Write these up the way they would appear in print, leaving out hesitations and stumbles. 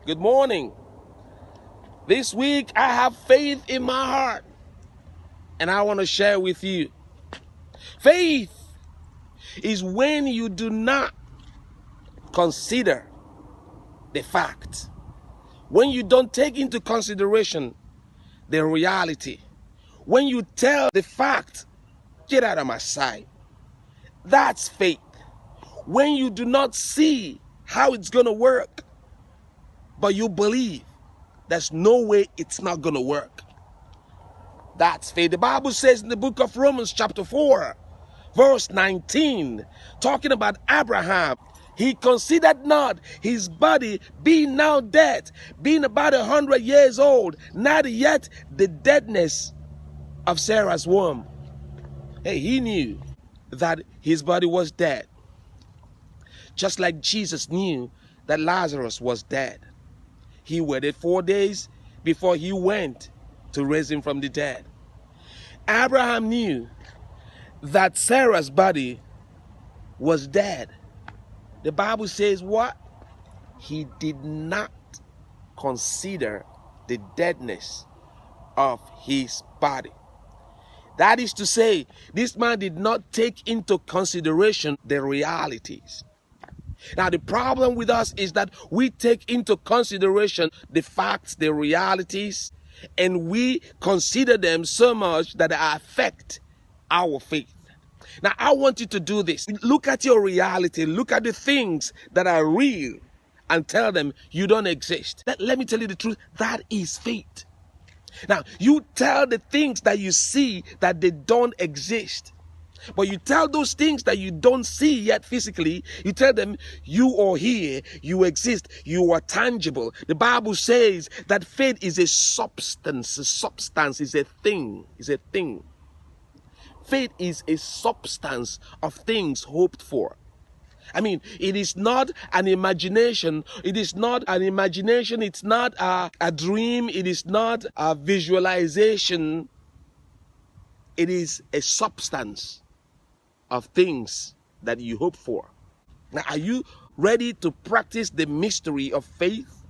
Good morning. This week I have faith in my heart, and I want to share with you. Faith is when you do not consider the fact, when you don't take into consideration the reality, when you tell the fact, get out of my sight. That's faith. When you do not see how it's going to work, but you believe there's no way it's not going to work. That's faith. The Bible says in the book of Romans chapter 4, verse 19, talking about Abraham, he considered not his body being now dead, being about 100 years old, not yet the deadness of Sarah's womb. Hey, he knew that his body was dead. Just like Jesus knew that Lazarus was dead. He waited 4 days before he went to raise him from the dead. Abraham knew that Sarah's body was dead. The Bible says what? He did not consider the deadness of his body. That is to say, this man did not take into consideration the realities. Now, the problem with us is that we take into consideration the facts, the realities, and we consider them so much that they affect our faith. Now, I want you to do this. Look at your reality. Look at the things that are real and tell them you don't exist. Let me tell you the truth. That is faith. Now, you tell the things that you see that they don't exist. But you tell those things that you don't see yet physically, you tell them you are here, you exist, you are tangible. The Bible says that faith is a substance. A substance is a thing. Is a thing. Faith is a substance of things hoped for. I mean, it is not an imagination. It is not an imagination. It's not a dream. It is not a visualization. It is a substance of things that you hope for. Now, are you ready to practice the mystery of faith?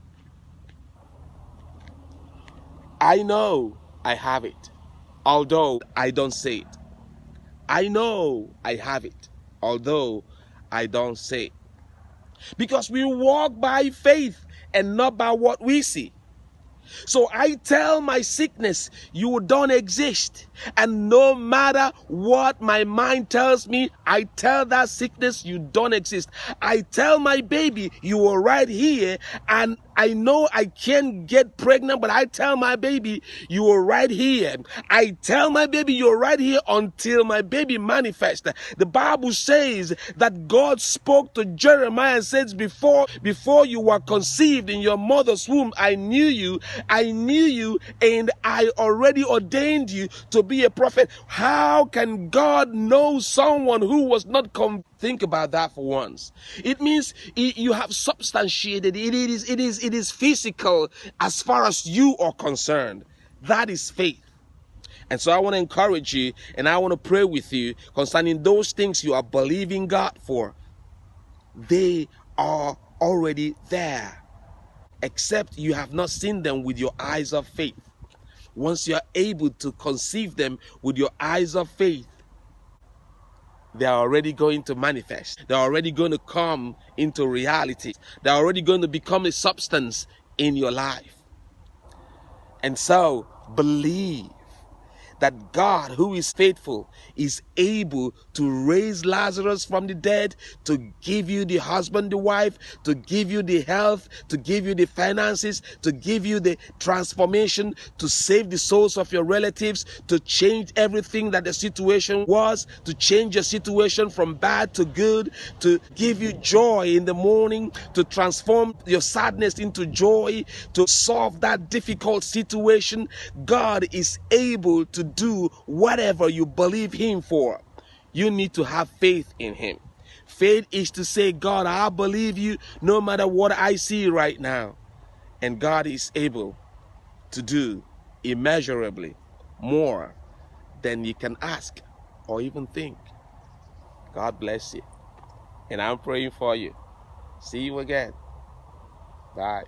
I know I have it, although I don't say it. I know I have it, although I don't say it. Because we walk by faith and not by what we see. So I tell my sickness, you don't exist. And no matter what my mind tells me, I tell that sickness, you don't exist. I tell my baby, you are right here. And I know I can't get pregnant, but I tell my baby, you are right here. I tell my baby, you're right here until my baby manifests. The Bible says that God spoke to Jeremiah and says, before you were conceived in your mother's womb, I knew you, and I already ordained you to be a prophet. How can God know someone who was not Think about that for once. It means you have substantiated. It is physical as far as you are concerned. That is faith. And so I want to encourage you, and I want to pray with you concerning those things you are believing God for. They are already there, except you have not seen them with your eyes of faith. Once you are able to conceive them with your eyes of faith, they are already going to manifest. They're already going to come into reality. They're already going to become a substance in your life. And so, believe that God, who is faithful, is able to raise Lazarus from the dead, to give you the husband, the wife, to give you the health, to give you the finances, to give you the transformation, to save the souls of your relatives, to change everything that the situation was, to change your situation from bad to good, to give you joy in the morning, to transform your sadness into joy, to solve that difficult situation. God is able to do whatever you believe Him for. You need to have faith in Him. Faith is to say, God, I believe you no matter what I see right now. And God is able to do immeasurably more than you can ask or even think. God bless you. And I'm praying for you. See you again. Bye.